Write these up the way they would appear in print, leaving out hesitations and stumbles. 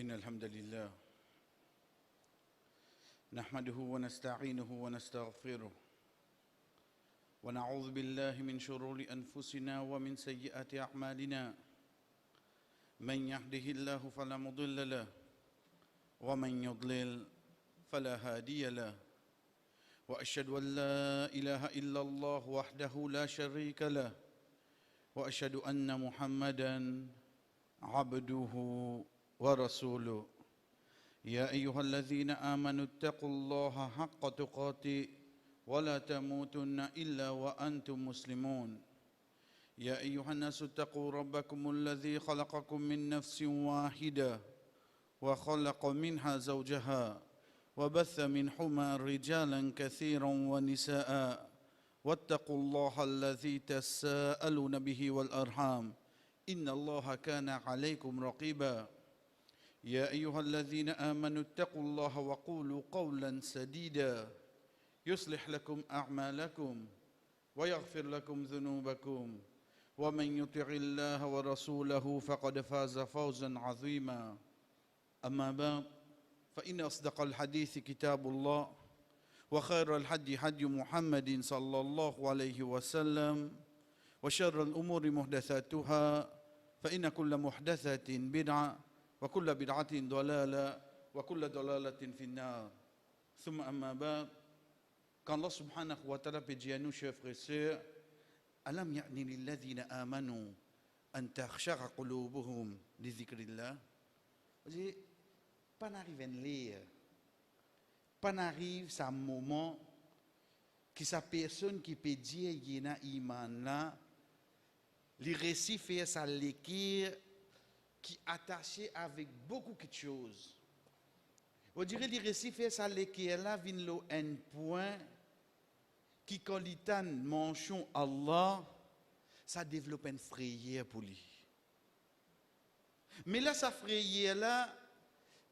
إن الحمد لله نحمده ونستعينه ونستغفره ونعوذ بالله من شرور أنفسنا ومن سيئات أعمالنا من يهده الله فلا مضل له ومن يضلل فلا هادي له وأشهد أن لا إله إلا الله وحده لا شريك له وأشهد أن محمدًا عبده ورسوله يا أيها الذين آمنوا اتقوا الله حق تقاته ولا تموتن إلا وأنتم مسلمون يا أيها الناس اتقوا ربكم الذي خلقكم من نفس واحدة وخلق منها زوجها وبث منهما رجالا كثيرا ونساء واتقوا الله الذي تساءلون به والأرحام إن الله كان عليكم رقيبا يا أيها الذين آمنوا اتقوا الله وقولوا قولا سديدا يصلح لكم أعمالكم ويغفر لكم ذنوبكم ومن يطع الله ورسوله فقد فاز فوزا عظيما أما بعد فإن أصدق الحديث كتاب الله وخير الهدي هدي محمد صلى الله عليه وسلم وشر الأمور محدثاتها فإن كل محدثة بدعة وكل بدعة ضلالة وكل ضلالة في النار ثم أما بعد quand Allah subhanahu wa ta'ala peut dire à nous, chers frères et sœurs, Alam ya'ni lilladhina amanu an takhshara qulubuhum li dhikrillah. Pas n'arrive à lire, pas n'arrive à un moment que sa personne qui peut dire qu'il y a un iman là, les récits fait sa lecture qui est attaché avec beaucoup de choses. On dirait les récits fait sa lecture là, vient un point qui quand il mention Allah, ça développe une frayeur pour lui. Mais là, sa frayeur là,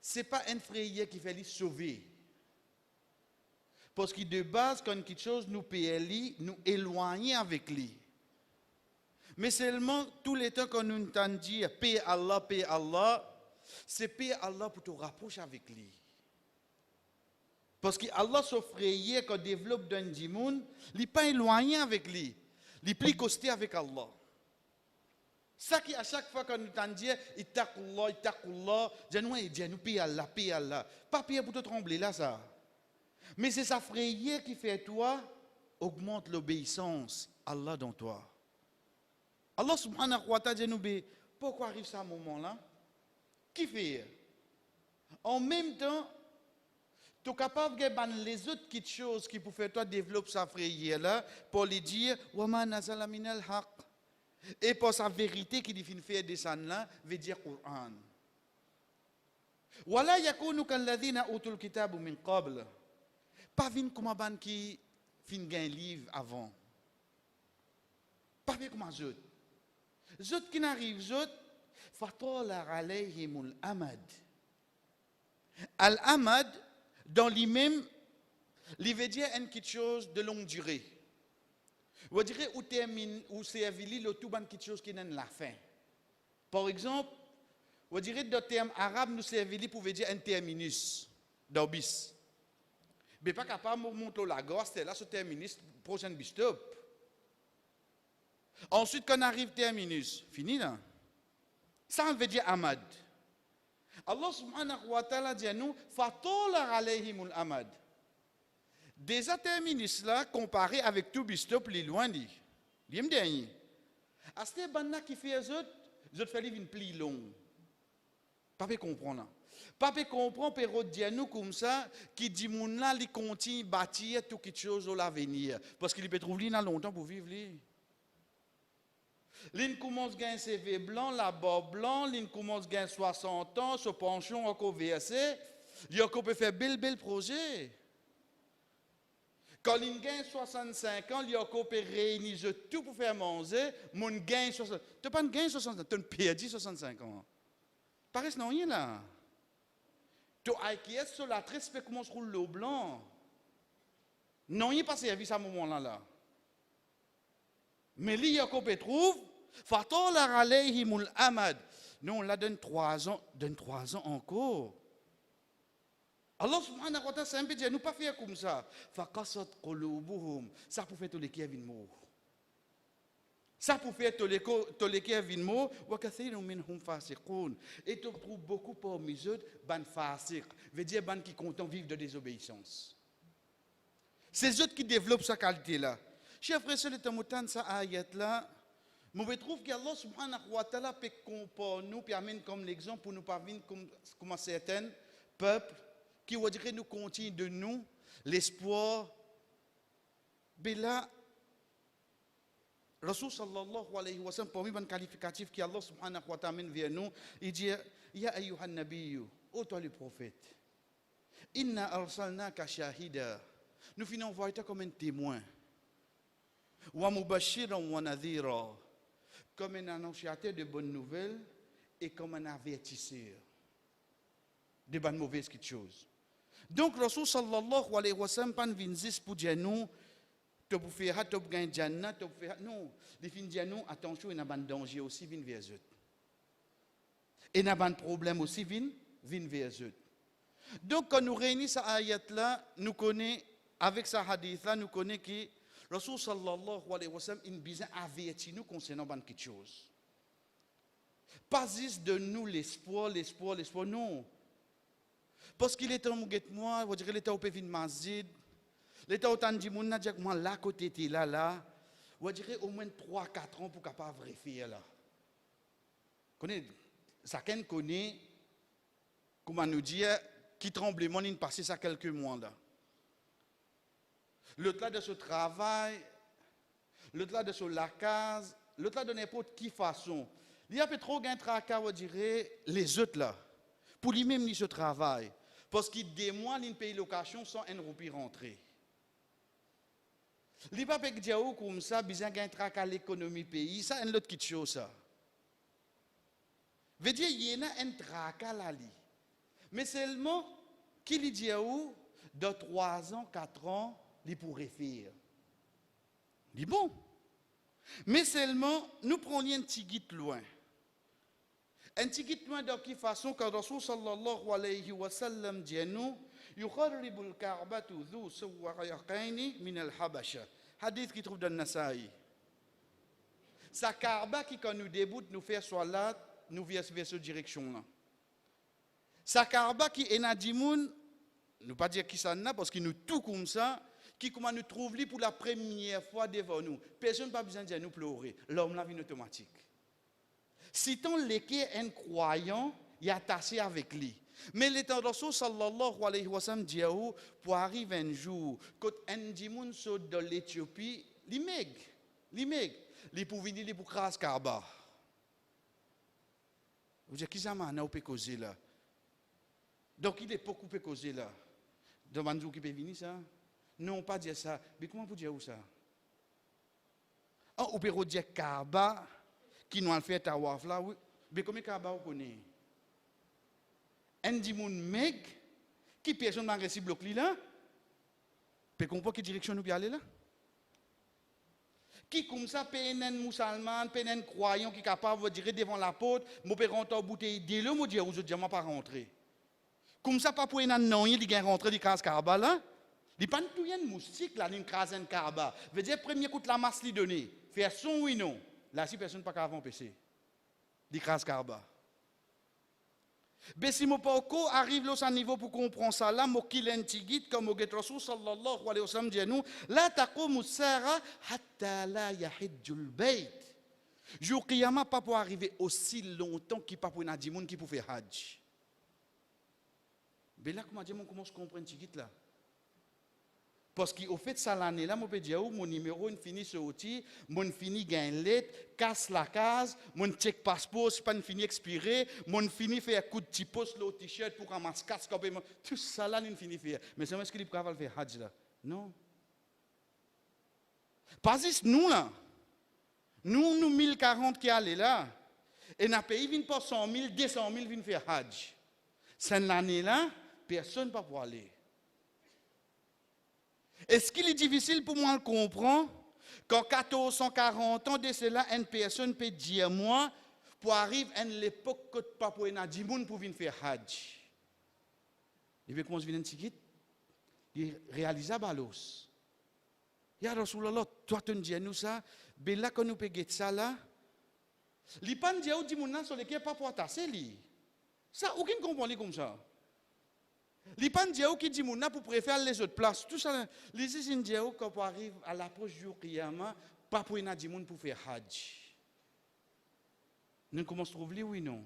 c'est pas une frayeur qui fait lui sauver. Parce que de base, quand quelque chose nous paye, nous éloigner avec lui. Mais seulement tous les temps qu'on nous entend dire paye Allah, c'est payer Allah pour te rapprocher avec lui. Parce que Allah s'offrait qu'on développe dans le monde, il n'est pas éloigné avec lui, il est plus costé avec Allah. Ça qui à chaque fois qu'on nous entend dire Ittaqullah, nous paye Allah. Pas payer pour te trembler là ça. Mais c'est sa frayeur qui fait toi augmente l'obéissance à Allah dans toi. Allah subhanahu wa ta'ala dit pourquoi arrive ça à un moment là? Qui fait? En même temps, tu es capable de faire les autres petites choses qui pour faire toi développer sa frayeur là pour lui dire wa ma nazala minal haqq. Et pour sa vérité qui dit faire descendre là veut dire Coran. Wala yakunu kalladhina utul kitabu min qabl. Pas vin comme un qui fin un livre avant. Pas comme un autre. Zot qui n'arrive zot fatala alayhimul amad. Al amad dans lui-même il veut dire quelque chose de longue durée. On dirait ou termine ou servili le tout ban quelque chose qui n'a la fin. Par exemple, on dirait dans le terme arabe nous servili pour dire un terminus d'obis. Mais pas capable de monter la gorge, c'est là ce terminus prochain bis stop. Ensuite, quand on arrive terminus, fini là. Ça veut dire amad. Allah subhanahu wa ta'ala dit à nous, fatala alayhimul amad. Déjà terminus là, comparé avec tout bistop, les loin dit. L'im dernier. À ce banna qui fait les autres fait une pli long. Pas peut comprendre. Pas peut comprendre, pero dit à nous comme ça, qui dit mon là, il continue bâtir tout quelque chose au l'avenir. Parce qu'il peut trouver là longtemps pour vivre. L'une commence à gagner CV blanc, la barbe blanc, l'une commence à gagner 60 ans, se pension encore versé, il peut faire bel projet. Quand l'une gagne 65 ans, il peut réunir tout pour faire manger, mon gagne 60 ans. Tu n'as pas gagné 60 ans, tu as perdu 65 ans. Pareil, non rien là. Tu as inquiété sur la tresse, fait comment se roule le blanc. Non, il n'y a pas servi à ce moment-là. Mais lui, il peut trouver Fatala alayhimul amad. Non, là, donne 3 ans encore. Allah subhanahu wa ta'ala, c'est un peu dit, nous pas faire comme ça. Faqasat qulubuhum. Ça pour faire tous les qui viennent mourir. Ça pour faire tous les qui viennent mourir. Wa kathirun minhum fasiqun. Et tu trouves beaucoup parmi eux, ban fasiq. Veut dire ban qui content vivre de désobéissance. C'est eux qui développent sa qualité-là. Chers frères, c'est le temps ça ayat-là. Mais je trouve qu'Allah subhanahu wa ta'ala peut comparer nous, puis amène comme l'exemple pour nous parvenir comme certains peuples qui voudraient nous continuer de nous l'espoir. Mais là, Rasul sallallahu alayhi wa sallam, parmi les qualificatifs qui Allah subhanahu wa ta'ala amène vers nous, il dit Ya ayyuhan nabiyyu, ô toi le prophète, inna arsalnaka shahida. Nous finissons voir comme un témoin. Wa mubashiran wa nadhira. Comme un annonciateur de bonnes nouvelles et comme un avertisseur de bonnes mauvaises choses. Donc, Rasul sallallahu alayhi wa sallam pas vinzis pour dire nous, tu peux faire, tu peux gagner Jannah, tu peux faire. Non, les fins dire nous, attention, il y a un danger aussi vient vers eux. Et il y a un problème aussi vient vers eux. Donc, quand nous réunissons cette ayat-là, nous connaissons, avec ce hadith-là, nous connaissons que Rasul sallallahu alayhi wa sallam, il besoin averti nous concernant quelque chose. Pas juste de nous l'espoir, non. Parce qu'il est en mouguet moi, vous direz l'état au pévin mazid, l'état au tandi mouna, dire que moi là côté t'es là, vous direz au moins 3-4 ans pour capable vérifier là. Chacun connaît, comment nous dire, qui tremblement il passé ça quelques mois là. Le temps de ce travail, le temps de ce lacase, le temps de n'importe qui façon. Il y a peut-être trop de tracas, on dirait, les autres là. Pour lui-même, il se travaille. Parce qu'il des mois, il paye location sans un roupie rentrer. Il n'y a pas de dire comme ça, il y a un tracas à l'économie pays, ça, c'est une autre chose ça. Veut dire, il y a un tracas là. Mais seulement, qu'il dit où, de 3 ans, 4 ans, il pourrait faire. Il dit bon. Mais seulement, nous prenons un petit guide loin. Un petit guide loin de quelle façon, quand Rasul sallallahu alayhi wa sallam dit nous, يُخَرِّبُ الْكَعْبَةُ ذُو سُوَّرَيَقَيْنِ مِنَ الْحَبَشَةِ. Hadith qui trouve dans Nasaï. Sa Kaaba qui, quand nous déboute, nous fait salat, nous vient vers cette direction-là. Sa Kaaba qui est Nadimoun, nous pas dire qui ça n'a, parce qu'il nous tout comme ça, qui comment nous trouve lui pour la première fois devant nous. Personne n'a pas besoin de dire nous pleurer. L'homme la vie automatique. Si ton l'équerre est un croyant, il est attaché avec lui. Mais l'état de Rasul sallallahu alayhi wa sallam dit pour arriver un jour, quand un dimoun saute de l'Éthiopie, il pour venir pour craser Kaaba. Vous dites, qui ça m'a causer là? Donc il est beaucoup causé là. Demande-vous qui peut venir ça? Non, pas dire ça. Mais comment vous dire ça? Ou peut dire Kaaba, qui nous a fait tawaf là, oui. Mais comment Kaaba vous connaissez? Un dimoun meg, qui personne n'a reçu bloc là? Peut comprendre quelle direction nous peut aller là? Qui comme ça peut un musulman, peut un croyant qui est capable de dire devant la porte, je peux rentrer au bouteille de l'eau, je dis aux autres, je ne pas rentrer. Comme ça, pas pour un non, il vient rentrer dans le Kaaba là. Il n'y a pas de moustique là, il crase un Kaaba. Veut dire, premier coup de la masse, il donne. Faire son oui, non. Là, si personne n'a pas qu'à PC. Il crase Kaaba. Mais si mon poko arrive là, à niveau pour comprendre ça, là, mon kilentigit, comme au Rasul sallallahu alayhi wa sallam dit nous, la taqoumu sara hatta la yahidjul bayt. Jour qiyama pas pour arriver aussi longtemps qu'il pas pour nadimoun qui pour faire hajj. Mais là, comment dire, on commence à comprendre tigit là. Parce qu'au fait, ça l'année là, je peux dire, mon numéro, il finit sur outil, mon fini gagne lettre, casse la case, mon check passeport, c'est pas fini expiré, mon fini fait un coup de petit poste au t-shirt pour ramasser casque, tout ça là, il finit faire. Mais c'est ce qu'il est capable de faire hajj là. Non. Pas juste nous là. Nous 1040 qui allait là. Et dans le pays, il pas 100 000, 200 000 viennent faire hajj. C'est l'année là, personne ne peut pas aller. Est-ce qu'il est difficile pour moi de comprendre? Quand 1440 ans de cela, une personne peut dire moi, pour arriver à l'époque que papa n'a dit moun pour venir faire hajj. Il veut qu'on se vienne un ticket, il réalise à balos. Ya Rasulallah, toi tu dis nous ça, ben là quand nous payons ça là, li pan dia ou di moun nan sur lequel pas pour tasser li. Ça aucun comprend li comme ça. Li pan dia ou qui dit moun nan pour préférer les autres places. Tout ça les sin dia ou quand on arrive à l'approche du qiyamah, pas pour na di moun pour faire hajj. Nous comment se trouve li oui non.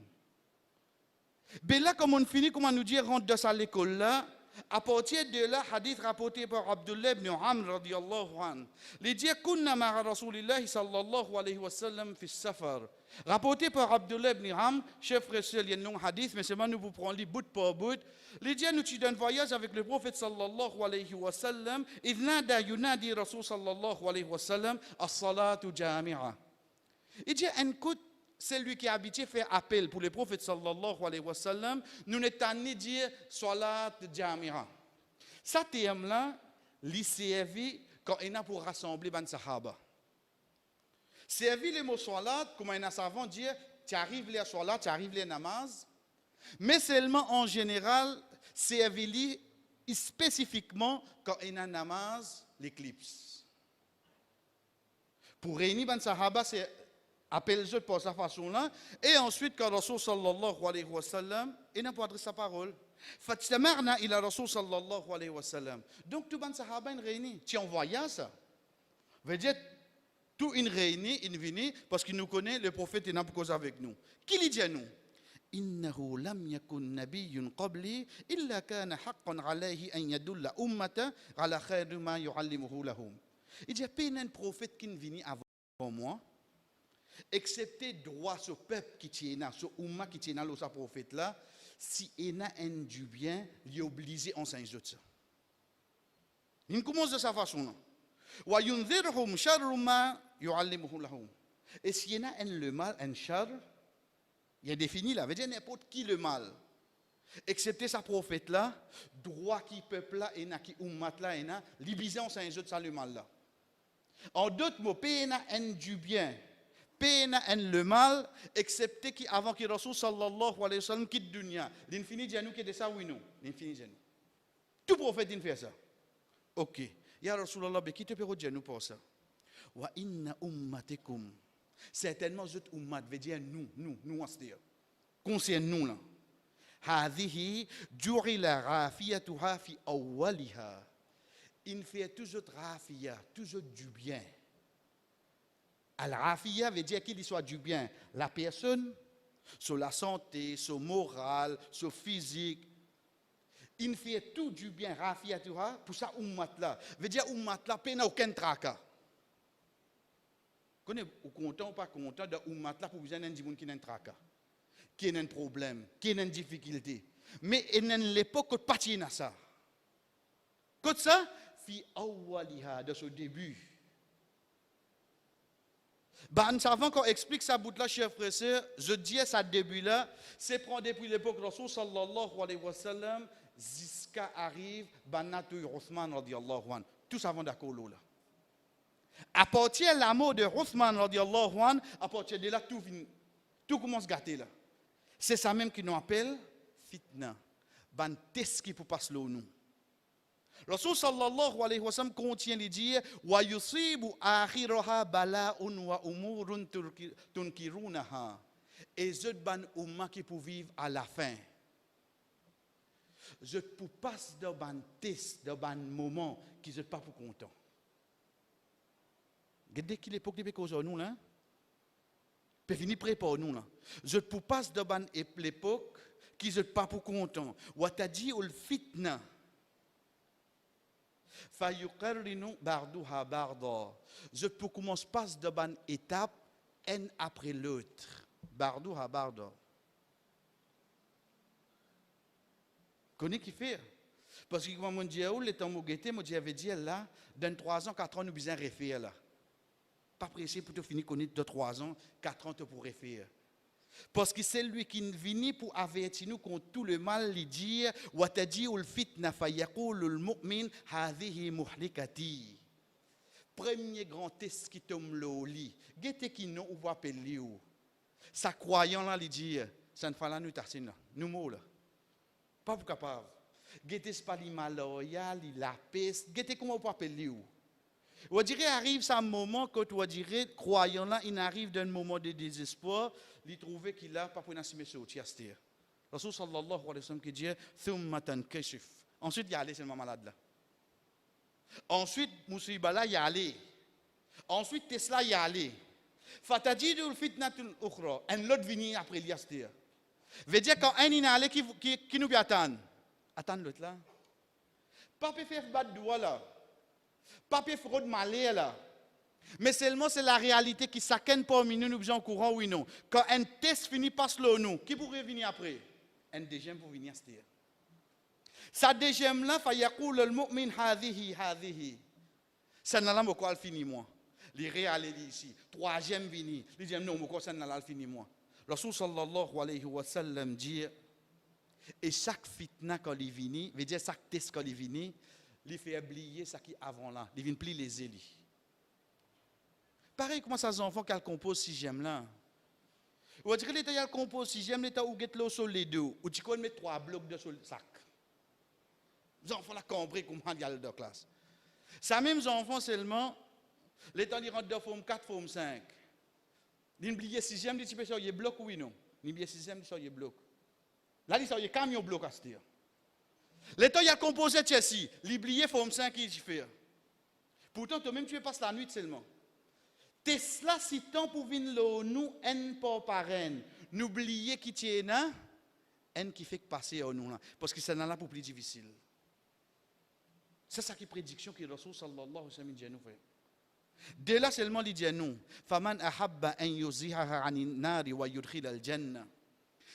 Ben là comme on finit comment nous dire rentre dans sa l'école là. À partir de là, hadith rapporté par Abdullah ibn Amr radiyallahu anhu. Il dit kunna ma'a Rasulillah sallallahu alayhi wa sallam fi safar. Rapporté par Abdullah ibn Amr, chef frère, il y a un long hadith, mais c'est moi nous vous prenons les bout par bout. Il dit nous sommes dans un voyage avec le prophète sallallahu alayhi wa sallam. إذ نادى ينادي رسول صلى الله عليه وسلم الصلاة جامعة. Il dit un coup c'est lui qui a habitué à faire appel pour le prophète sallallahu alayhi wa sallam, nous n'est pas ni dire salat jamira. Ça terme là, il servi quand il a pour rassembler les sahaba. Servi le mot salat, comme un savant dire, tu arrives les salat, tu arrives les namaz, mais seulement en général, servi spécifiquement quand il a namaz, l'éclipse. Pour réunir les sahaba, c'est appelle les autres pour sa façon-là. Et ensuite, quand Rasul sallallahu alayhi wa sallam, il n'a pas adressé sa parole. Fatstamarna ila Rasul sallallahu alayhi wa sallam. Donc, tout le monde sahaba est réuni. Tu envoies ça. Veut dire, tout une réunie, une vini, parce qu'il nous connaît, le prophète est là pour cause avec nous. Qui lui dit à nous? إنه لم يكن نبي قبلي إلا كان حقا عليه أن يدل أمته على خير ما يعلمه لهم. Il dit, il y a un prophète qui est venu avant moi. Excepté droit ce peuple qui tient, ce umma qui tient là, ce prophète là, si il a un du bien, il est obligé d'enseigner ça. Il commence de sa façon. Wa yunzirhum sharru ma yu'allimuhu lahum. Et s'il y a un le mal, un char, il est défini là, veut dire n'importe qui le mal. Excepté sa prophète là, droit qui peuple là, et na qui ummat là, et na, libisé enseigner ça le mal là. En d'autres mots, payer un du bien. Peine le mal, excepté qu'avant que Rasul sallallahu alayhi wa sallam quitte dunya. L'infini dit à nous qui est de ça, oui, non. L'infini dit à nous. Tout prophète dit fait ça. Ok. Ya Rasulallah, qui te peut dire nous pour ça? Wa inna ummatikum. Certainement, cette ummat veut dire nous, on se dit. Concerne nous là. Hadihi ju'ila rafiyatuha fi awwaliha. Il fait toujours rafiya, toujours du bien. Al-Rafiya veut dire qu'il y soit du bien. La personne, sur la santé, sur le moral, sur le physique. Il fait tout du bien, Rafiya, pour ça, ummat là. Veut dire, ummat là, n'a aucun tracas. Vous êtes content ou pas content de ummat là pour vous dire qu'il y a un tracas, qu'il y a un problème, qu'il y a une difficulté. Mais il n'y a l'époque que pas de ça. Comme ça, fi awwaliha, de ce début. Ben, savant qu'on explique ça bout là, chers frères et sœurs, je dis à ce début-là, c'est prendre depuis l'époque Rasul sallallahu alayhi wa sallam, jusqu'à arrive, Banatou Uthman radiyallahu anhu. Tous avant d'accord là. À partir de la mort de Uthman radiyallahu anhu, à partir de là, tout commence à gâter là. C'est ça même qui nous appelle fitna. Ben, test qui pour passer là nous. Rasul sallallahu alayhi wa sallam contient les dire wa yusibu akhiraha bala'un wa umurun tunkirunaha. Et je ban umma qui pour vivre à la fin. Je pour passer dans ban test, dans ban moment qui je pas pour content. Regardez qu'il l'époque de cause nous là. Peut finir prêt pour nous là. Je pour passer dans ban l'époque qui je pas pour content. Wa tadi ul fitna. Fayuqarrinu barduha barda. Je peux commencer pas de bonne étape, un après l'autre. Barduha barda. Connais qui fait? Parce que quand on dit où les temps mogueté, moi j'avais dit là, dans 3 ans, 4 ans, nous besoin refaire là. Pas pressé pour te finir connaître de 3 ans, 4 ans te pour refaire. Parce que c'est lui qui vient pour avertir nous contre tout le mal, lui dire wa tadi'ul fitna fa yaqulu al mu'min hadhihi muhlikati. premier grand test qui tombe le lit. Gete qui non ou va appeler ou. Sa croyant là, il dit, ça ne fait là nous tassine, nous mots là. Pas vous capable. Gete pas li maloyal, il la peste. Gete comment on peut appeler ou. On dirait arrive ça un moment quand on dirait croyant là, il arrive d'un moment de désespoir, il trouve qu'il a pas pour n'assumer ce tiastir. Rasul sallallahu alayhi wa sallam qui dit thumma tankashif. Ensuite il y a allé c'est malade là. Ensuite musiba là il y a allé. Ensuite Tesla y a allé. Fatajidul fitnatul ukhra, un l'autre vini après liastir. Veut dire quand un est allé qui nous attend. Attends l'autre là. Pas peut faire battre doigt là. Pas peut fraude malé là. Mais seulement c'est la réalité qui s'accène parmi nous nous en courant oui non. Quand un test finit par le nous, qui pourrait venir après? Un deuxième pour venir astir. Ça deuxième là fa yaqul al mu'min hadhihi. Ça n'a pas quoi fini moi. Les réalités ici. Troisième vini. Il dit non, pourquoi ça n'a pas fini moi. Rasul sallallahu alayhi wa sallam dit et chaque fitna quand il vini, veut dire chaque test quand il vini, il fait oublier ce qui avant là, il vient plier les élis. Pareil comment ça les enfants qu'elle compose sixième là. Ou dire l'état il compose sixième l'état où get l'eau sur les deux ou tu connais mettre 3 blocs de sur le sac. Les enfants là compris comment il y a de classe. Ça même les enfants seulement l'état il rentre de forme 4 forme 5. Il oublier sixième il sur les blocs oui non. Il oublier sixième sur les blocs. Là il sur les camions blocs à se dire. L'état il a composé Chelsea, l'oublier forme 5 qui fait. Pourtant toi même tu passes la nuit seulement. Tesla si tant pour venir nous en pas parrain. N'oubliez qui tient là, en qui fait passer au nous là parce que c'est là pour plus difficile. C'est ça qui prédiction que Rasul sallallahu alayhi wa sallam dit nous fait. Dès là seulement il dit nous, faman ahabba an yuzihaha anin nari wa yudkhil al jannah.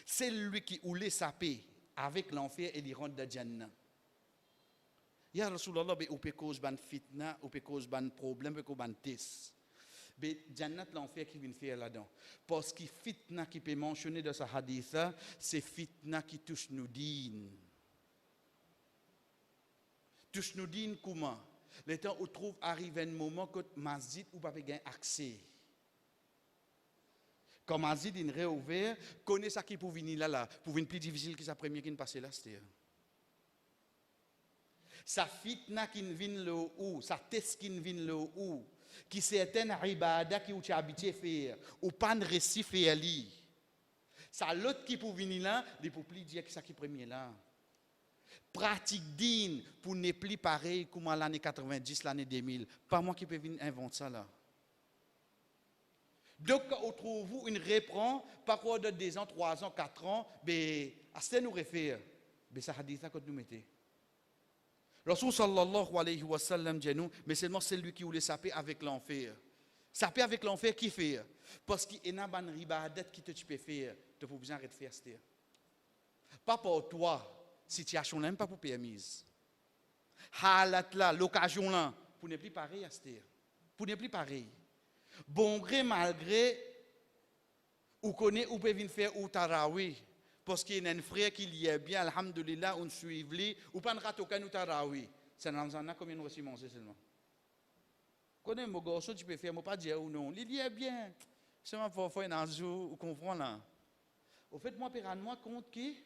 C'est lui qui voulait saper avec l'enfer et il rentre dans Jannah. Ya Rasulullah be ou peut cause ban fitna, ou peut cause ban problème, ou peut ban test. Mais Jannat l'enfer qui vient faire là-dedans. Parce que fitna qui peut mentionner dans ce hadith, c'est fitna qui touche nous din. Touche nous din comment? Le temps où trouve arrive un moment que masjid ou pas gain accès. Quand masjid est réouvert, connaît ça qui pour venir là, pour venir plus difficile que sa première qui ne passe là, c'est. Sa fitna qui vient là où, sa test qui vient là où. Qui certaines ibadah qui ou tu habitué faire ou pas de récit faire li ça l'autre qui pour venir là il pour plus dire que ça qui premier là pratique digne pour ne plus pareil comme l'année 90 l'année 2000 pas moi qui peut venir inventer ça là donc on trouve une reprend par quoi de 2 ans 3 ans 4 ans ben à ce nous réfère ben ça hadith ça quand nous mettez Rasul sallallahu alayhi wa sallam dit nous, mais seulement celui qui voulait saper avec l'enfer. Saper avec l'enfer qui fait? Parce qu'il y a une ribadet qui te peux faire, tu peux besoin de faire ça. Pas pour toi, situation là, pas pour permise. Halat là, l'occasion là, pour ne plus pareil à ça. Pour ne plus pareil. Bon gré, malgré, ou connaît ou peut venir faire ou tarawi. Parce qu'il y a un frère qui y est bien, alhamdulillah, on suit lui, ou pas de ratokan ou tarawi. C'est dans un an combien nous aussi manger seulement. Connais mon garçon, tu peux faire, moi pas dire ou non. Il y est bien. C'est ma fois un jour, ou comprend là. Au fait, moi, pour moi, compte qui,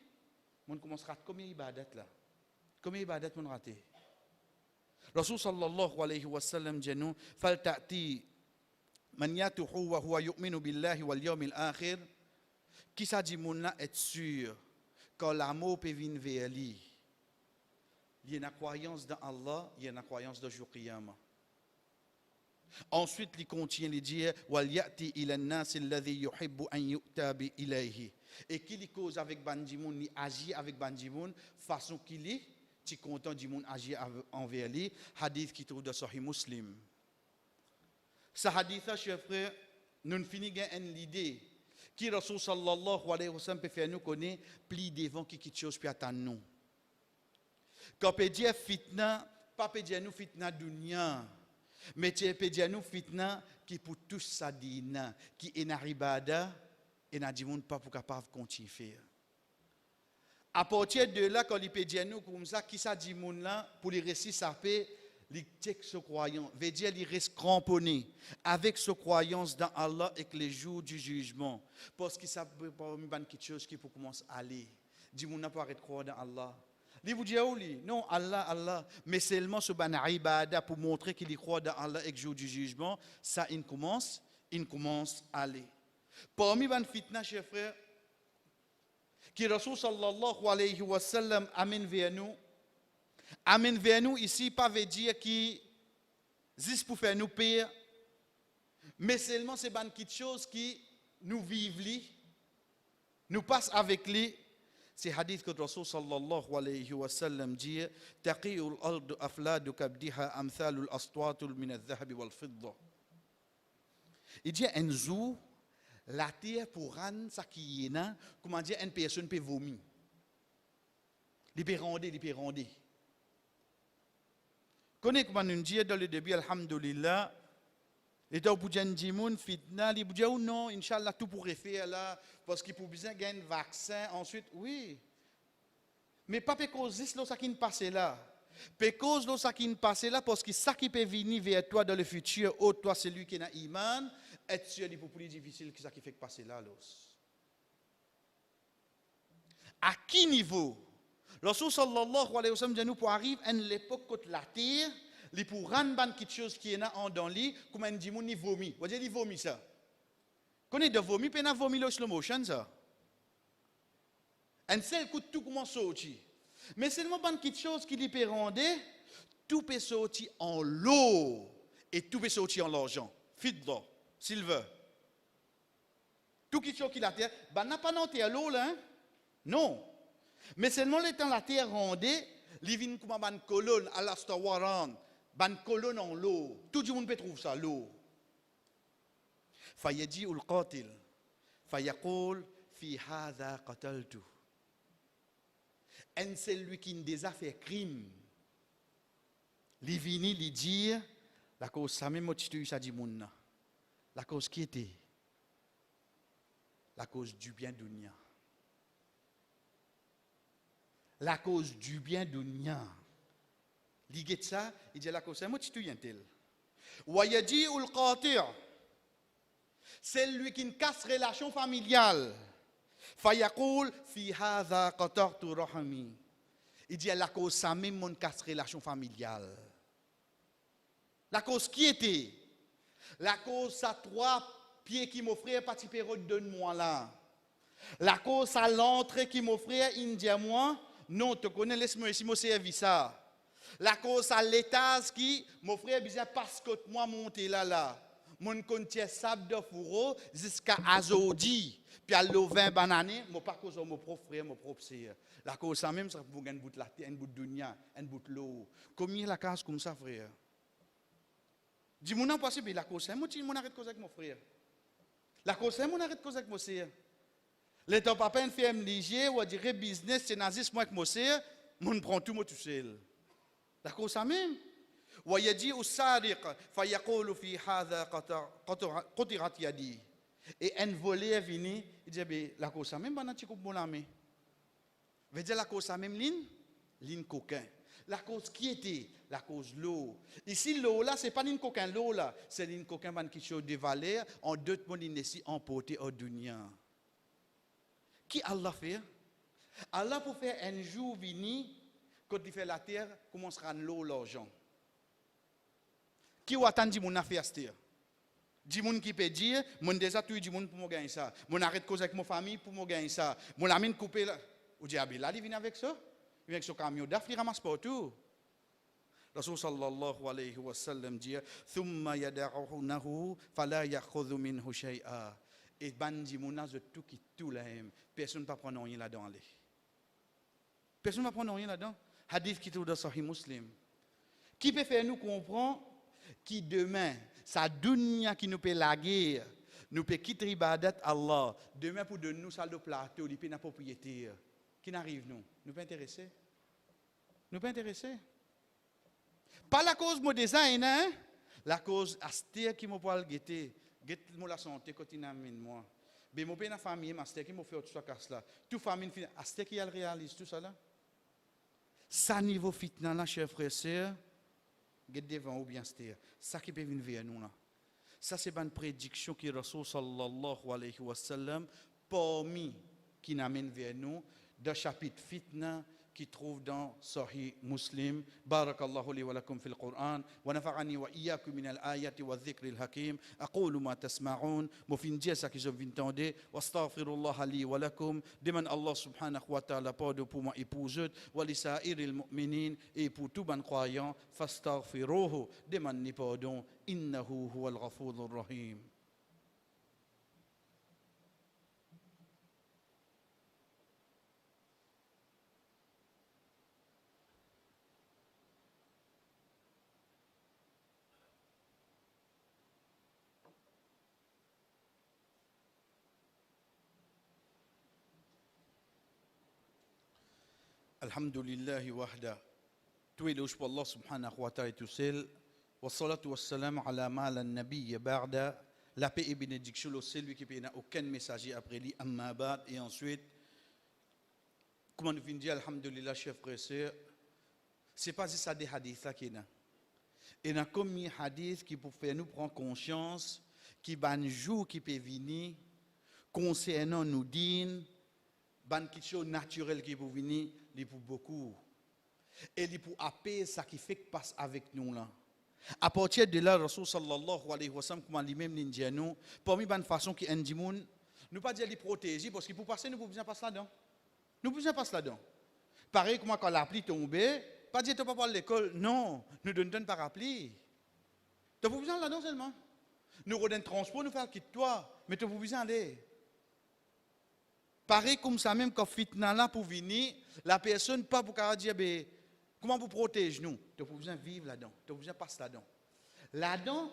on commencera à combien ibadat là. Combien ibadat on raté. Rasul sallallahu alayhi wa sallam dit nous, fal ta'ti man yatuhu wa huwa yu'minu billahi wal yawmil akhir. Qui ça dit mon là être sûr quand l'amour peut venir vers lui. Il y a une croyance dans Allah, il y a une croyance dans jour qiyamah. Ensuite, il contient les dire wal yati ila an-nas alladhi yuhibbu an yu'ta bi ilayhi. Et qu'il cause avec bandimoun, il agit avec bandimoun façon qu'il est, tu content du monde agir envers lui, hadith qui trouve dans Sahih Muslim. Ce hadith là, chers frères, nous finissons gain l'idée qui Rasul sallallahu alayhi wa sallam peut faire nous connaître plus devant qui quelque chose peut attendre nous. Quand peut dire fitna, pas peut dire nous fitna dunya, mais peut dire nous fitna qui pour tous sa dina, qui est na ibada et na dit monde pas pour capable continuer faire. À partir de là quand il peut dire nous comme ça qui ça dit monde là pour les récits ça peut il check ce croyant, veut dire il reste cramponné avec ce croyance dans Allah et que les jours du jugement. Parce qu'il savent pas quelque chose qui peut commencer à aller. Dis mon n'a pas arrêté de croire dans Allah. Il vous dit non Allah Allah, mais seulement ce ban ibada pour montrer qu'il y croit dans Allah et que jour du jugement, ça il commence à aller. Parmi les fitna chers frères, qui Rasul sallallahu alayhi wa sallam amène vers nous ici, pas veut dire qui juste pour faire nous pire, mais seulement c'est quelque chose qui nous vivent, nous passe avec lui. C'est hadith que Rasul sallallahu alayhi wa sallam dit Taqiyul ardu afladu kabdiha amthalul astwatul min al-dhahab wal fidda. Il dit un jour, la terre pour rendre ça qui est là, comment dire, une personne peut vomir. Il peut rendre. Connais comment nous dit dans le début, alhamdulillah, et dans le djimoun fitna, il dit oh non, Inch'Allah, tout pourrait faire là, parce qu'il faut besoin gagner un vaccin, ensuite, oui. Mais pas parce que c'est ce qui passe là. Parce que ce qui passe là, parce que ça qui peut venir vers toi dans le futur, oh, toi, celui qui a iman, être sûr, c'est plus difficile que ça qui fait passer là. À quel niveau? Rasul sallallahu alayhi wa sallam dit nous pour arriver à l'époque où la terre, il pour rendre quelque chose qui est en dans lui, comme un dit il vomit. Vous dire il vomit ça. Connais de vomir, puis il a vomi le slow motion ça. Un seul coup tout commence à sortir. Mais seulement quelque chose qui lui peut rendre, tout peut sortir en l'eau et tout peut sortir en l'argent. Fidda, silver. Tout quelque chose qui la terre, n'a pas dans terre l'eau là, hein? Non. Mais seulement le temps la terre rendait, il vient comme une colonne à la Star Wars, une colonne en l'eau. Tout le monde peut trouver ça, l'eau. Fayaji ul qatil, fayaqul fi hadha qataltu. Et c'est lui qui a déjà fait crime. Il vient lui dire, la cause ça même tu ça dit moun. La cause qui était la cause du bien dunya. La cause du bien dunya. Il dit ça, il dit la cause ça moi tu y tel. Wa yaji ul qatir. C'est lui qui casse relation familiale. Fayaqul fi hadha qatartu rahmi. Il dit la cause ça même mon casse relation familiale. La cause qui était? La cause ça trois pieds qui m'offrait petit période donne-moi là. La cause ça l'entrée qui m'offrait india moi non te connais laisse-moi ici moi service ça. La cause ça l'étage qui m'offrait bien parce que moi monter là. Mon contient sable de fourreau jusqu'à Azodi. Puis à l'eau 20 bananes, moi pas cause mon propre frère, mon propre sœur. La cause ça même ça pour gagner un bout de la terre, un bout de dunya, un bout de l'eau. Combien la case comme ça frère? Dis mon non passé la cause ça, moi tu mon arrête cause avec mon frère. La cause ça mon arrête cause avec mon sœur. Le temps papa une ferme léger ou dire business c'est nazis moi avec mon sœur, mon prend tout moi tout seul. La cause ça même. ويجيء السارق فيقول في هذا قطعت يدي. Et un voleur vient, il dit la cause ça même pas n'ati coupe mon ami. Veut dire la cause ça même ligne coquin. La cause qui était la cause l'eau. Ici l'eau là c'est pas ligne coquin l'eau là, c'est ligne coquin ban quelque chose de valeur en deux monde ici emporté au dunya. Qui Allah fait? Allah pour faire un jour venir quand il fait la terre commencera l'eau l'argent. Qui ou attend dit mon affaire c'est dit mon qui peut dire mon déjà tout dit mon pour me gagner ça mon arrête cause avec mon famille pour me gagner ça mon ami couper là ou dit là il vient avec ça il vient avec ce camion d'affaires il ramasse partout Rasul sallallahu alayhi wa sallam dit thumma yad'unahu fala ya'khudhu minhu shay'a et bandi mon az tout qui tout là personne pas prendre rien là-dedans personne pas prendre rien là-dedans hadith qui trouve dans Sahih Muslim qui peut faire nous comprendre qui demain, sa dunya qui nous peut la guerre, nous peut quitter ibadat Allah, demain pour de nous ça le plateau, il peut la propriété. Qui n'arrive nous? Nous pas intéressés? Nous pas intéressés? Pas la cause mon design, hein? La cause astère qui m'a pas le guetter, guette la santé quand il amène moi. Mais mon père la famille, astère qui m'a fait tout ça casse là. Toute famille astère qui a réalise tout ça là. Ça niveau fitna là, chers frères et sœurs. Get devant ou bien c'était. Ça qui peut venir vers nous là. Ça c'est une prédiction qui Rasul sallallahu alayhi wa sallam parmi qui n'amène vers nous dans chapitre fitna qui trouve dans Sahih Muslim. Barakallahu li wa lakum fil Qur'an wa nafa'ani wa iyyakum min al-ayati wa dhikri al-hakim. Aqulu ma tasma'un. Mo fin dire ça que je viens d'entendre. Wa astaghfirullah li wa lakum. Demande Allah subhanahu wa ta'ala pardon pour moi et pour eux wa li sa'iril mu'minin et pour tout ban croyant fastaghfiruhu. Demande pardon innahu huwal ghafurur rahim. Alhamdulillah wahda. Tout éloge pour Allah subhanahu wa ta'ala tout seul. Wa salatu wa salam ala ma la nabiy ba'da. La paix et bénédiction au celui qui n'a aucun messager après lui amma ba'd. Et ensuite, comment nous finissons dire alhamdulillah chers frères et sœurs, c'est pas ça des hadiths là qui est là. Et il y a comme un hadith qui peut faire nous prendre conscience qui ban jour qui peut venir concernant nous din ban quelque chose naturel qui peut venir pour beaucoup. Et il pour appeler ça qui fait que passe avec nous là. À partir de là, Rasul sallallahu alayhi wa sallam, comme lui-même l'india nous, parmi une façon qui est nous pas dire les protéger parce qu'il pour passer, nous pouvons besoin passer là-dedans. Nous pouvons passer là-dedans. Pareil comme quand l'appli tombe, pas dire tu pas à l'école, non, nous donnons par appli. Tu pouvons besoin là-dedans seulement. Nous redonnons transport, nous faisons quitte toi, mais tu pouvons besoin aller. Pareil comme ça même quand fitna là pour venir, la personne pas pour dire comment vous protégez nous. Tu as besoin de vivre là-dedans, tu as besoin de passer là-dedans. Là-dedans,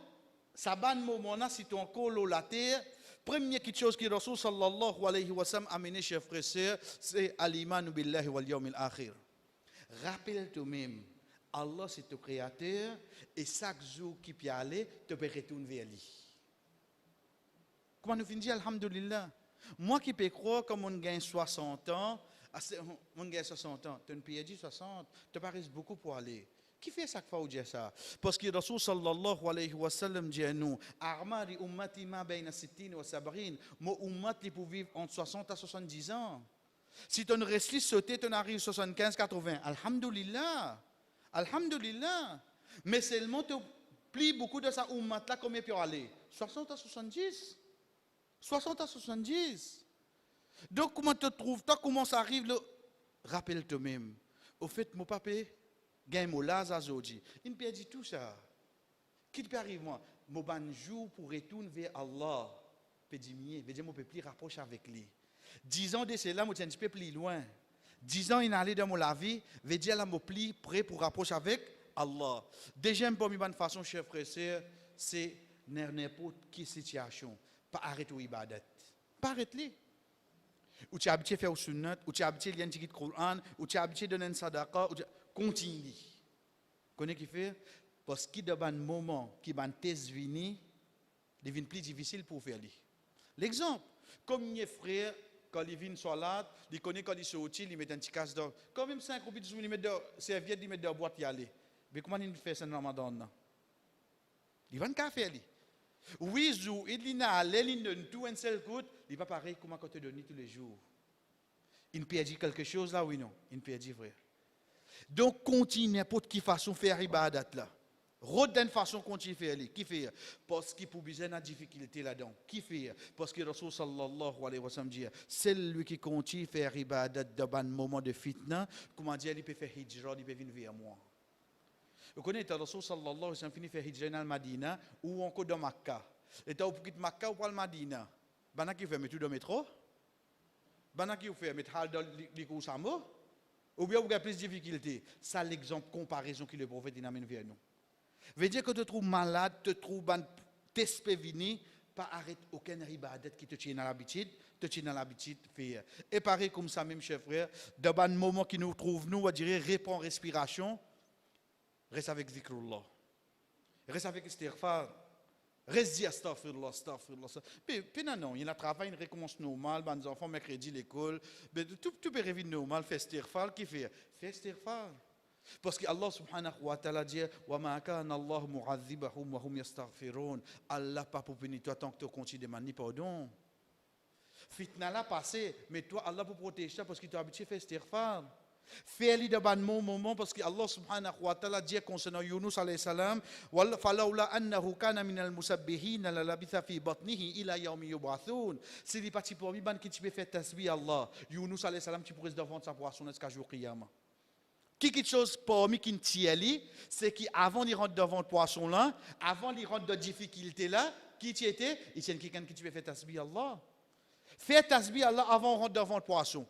ça ban moment là si tu encore la terre, première chose que Rasul sallallahu alayhi wa sallam a amené chers frères et sœurs, c'est al-iman billahi wal yawmil akhir. Rappelle-toi même, Allah c'est ton créateur et chaque jour qui peut aller, tu peux retourner vers lui. Comment nous finissons alhamdulillah. Moi qui peux croire comme on gagne 60 ans, on gagne 60 ans, tu ne peux dire 60, tu paraît beaucoup pour aller. Qui fait chaque fois où dit ça? Parce que Rasul sallallahu alayhi wa sallam dit à nous, Armari ummati ma bayna sittin wa sabrin, mon ummat pour vivre entre 60 à 70 ans. Si tu ne restes sauté, tu arrives 75, 80. Alhamdulillah. Alhamdulillah. Mais seulement tu plies beaucoup de sa ummat là, combien peut aller? 60 à 70. 60 à 70. Donc, comment tu trouves, toi, comment ça arrive? Rappelle-toi même. Au fait, mon papa, gagne mon lazazodi. Il me perdit tout ça. Qui peut arriver, moi? Mon bon jour pour retourner vers Allah. Peut diminuer, veut dire, mon peut plus rapprocher avec lui. 10 ans de cela, moi, je suis un peu plus loin. 10 ans, il est allé dans mon vie, veut dire, là, mon plus prêt pour rapprocher avec Allah. Deuxième, pour une façon, chers frères et sœurs, c'est n'importe quelle situation. Pas arrêter l'ibadat. Pas arrêter. Ou tu es habitué à faire le sunnat, ou tu es habitué à lire le Coran, ou tu es habitué à donner une sadaqa, continue. Connais qui fait? Parce qu'il y a un moment qui va venir, devient plus difficile pour faire. L'exemple, comme mes frères, quand ils viennent sur l'art, ils connaissent quand ils sont utiles, ils mettent un petit casse d'or. Quand même 5 ou 8 jours, ils mettent des serviettes, ils mettent des boîtes, ils aller. Mais comment ils font ça dans le Ramadan? Ils vont faire. Oui, il n'a allé, il donne tout un seul coup, il va pareil comment quand tu donnes tous les jours. Il perd quelque chose là, oui, non. Il perd vrai. Donc, continue n'importe quelle façon de faire ibadat là. Route d'une façon continue faire qui fait parce qu'il peut besoin de difficulté là-dedans. Qui fait parce que Rasul sallallahu alayhi wa sallam dit c'est lui qui continue faire ibadat dans un moment de fitna, comment dire, il peut faire hijra, il peut venir vers moi. Vous connaissez le Rasul sallallahu alayhi wa sallam fini faire hijra dans Madina ou encore dans Makkah. Et tu as quitter Makkah ou pas le Madina. Bana qui fait mettre dans le métro? Bana qui fait mettre hal dans les Kousamo? Ou bien vous avez plus de difficultés? Ça l'exemple comparaison que le prophète amène vers nous. Veut dire que tu te trouves malade, tu te trouves t'espévini, pas arrête aucun ibadat qui te tient dans l'habitude, de faire. Et pareil comme ça même, chers frères, dans un moment qui nous trouve, nous, on dirait, répond respiration, reste avec zikrullah. Reste avec istighfar. Reste dit astaghfirullah, astaghfirullah. Puis non, il y a un travail, une récompense normale, les enfants, mercredi, l'école, tout peut revenir normal, faire istighfar, qui fait? Faire istighfar. Parce que Allah subhanahu wa ta'ala dit wa ma kana Allah mu'adhibahum wa hum yastaghfirun. Allah pas pour punir toi tant que tu continues de demander pardon. Fitna là passé, mais toi Allah pour protéger toi parce que tu es habitué à faire istighfar. Fais-le de bon moment parce que Allah subhanahu wa ta'ala dit concernant Yunus alayhi salam wal falawla annahu kana min al-musabbihin la labitha fi batnihi ila yawmi yub'athun. Si les parti pour ban qui tu peux faire tasbih Allah. Yunus alayhi salam tu pourrais devant sa poisson jusqu'à jour qiyamah. Quelque chose parmi qui tieli, c'est qu'avant d'y rentrer devant le poisson là, avant d'y rentrer de difficulté là, qui tu étais, il y a quelqu'un qui tu peux faire tasbih Allah. Fais tasbih Allah avant de rentrer devant le poisson.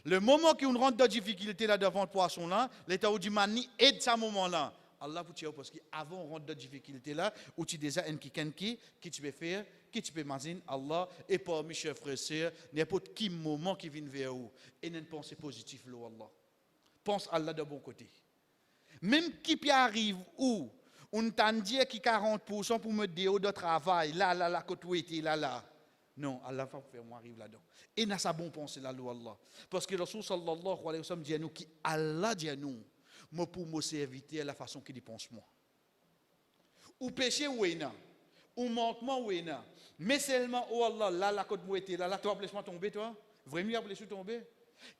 Le moment qu'on rentre de difficulté là devant le poisson là, l'état où du mani aide ce moment là. Allah pour dire parce qu'avant de rentrer de difficulté là, où tu déjà un quelqu'un qui tu peux faire, qui tu peux imaginer Allah et parmi chers frères et sœurs, n'importe quel moment qui vient vers vous et une pensée positive là Allah. Pense Allah de bon côté. Même qui arrive où on t'a dit qui 40% pour me dire de travail, là, côté était là. Non, Allah va faire moi arrive là-dedans. Et n'a sa bonne pensée là, Allah. Parce que le Rasul sallallahu alayhi wa sallam dit à nous, qui Allah dit à nous, moi pour me servir à la façon qu'il pense moi. Ou péché ou est ou manquement ou est mais seulement, oh Allah, là, côté moi était là, toi, laisse-moi tomber, toi. Vraiment, laisse-moi tomber.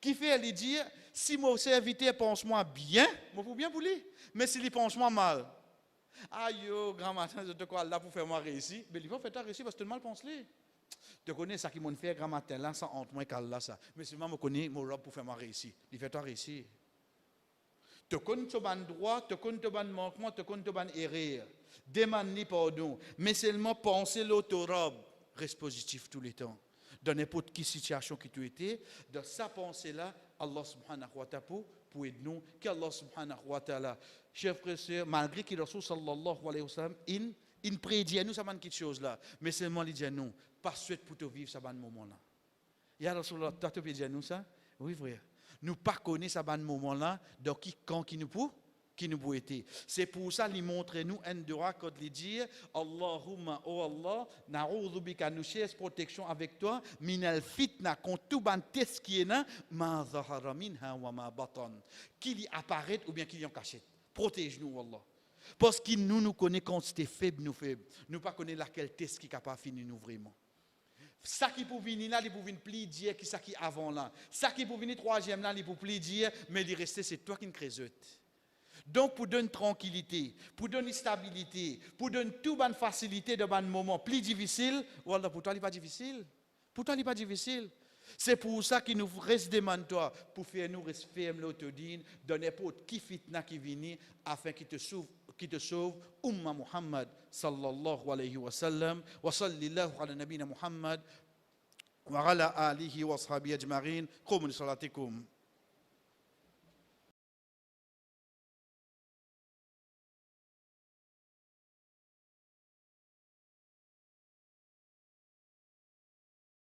Qui fait lui dire, si mon serviteur pense-moi bien, moi pour bien pour lui. Mais s'il si pense-moi mal, aïe, grand matin, je te crois là pour faire moi réussir. Mais il va faire ta réussir parce que tout le mal pense lui. Tu connais ça qui m'a fait grand matin là, sans honte, moi qu'Allah ça. Mais si moi me connais mon robe pour faire moi réussir, il fait toi réussir. Tu connais ton ban droit, tu connais ton ban manquement, tu connais ton ban erreur. Demande pardon, mais seulement penser l'autre robe, reste positif tous les temps. Dans n'importe quelle situation qui tu étais, dans sa pensée-là, Allah subhanahu wa ta'ala pour aider nous, qu'Allah subhanahu wa ta'ala, chers frères et sœurs, malgré que le Rasul sallallahu alayhi wa sallam, il prédit à nous ça quelque chose là, mais seulement il dit à nous, pas souhaite pour te vivre ça moment là. Ya Rasulullah, tu as te dit à nous ça? Oui frère. Nous pas connaître ça moment là, donc quand qui nous pour? Qui nous été. C'est pour ça qu'il montre nous un droit quand il dit Allahumma oh Allah na'udhu bika nous cherche protection avec toi minal fitna contre tout ban test qui est là ma zahara minha wa ma batan qu'il y apparaît ou bien qu'il y en cachette. Protège-nous Allah. Parce qu'il nous connaît quand c'était faible nous faible. Nous pas connaît laquelle test qui est capable de finir nous vraiment. Ça qui pour venir là, il pour venir plus dire qui ça qui avant là. Ça qui pour venir troisième là, il pour plus dire mais il reste c'est toi qui ne crée. Donc, pour donner tranquillité, pour donner stabilité, pour donner toute bonne facilité de bon moment plus difficile, voilà, pour toi, il n'est pas difficile. Pour toi, il n'est pas difficile. C'est pour ça qu'il nous reste demande toi pour faire nous rester fermes l'autodine, de n'importe qui fitna qui vient afin qu'il te sauve, Umma Muhammad sallallahu alayhi wa sallam, wa sallallahu ala nabina Muhammad, wa ala alihi wa ashabihi ajma'in, qum li salatikum.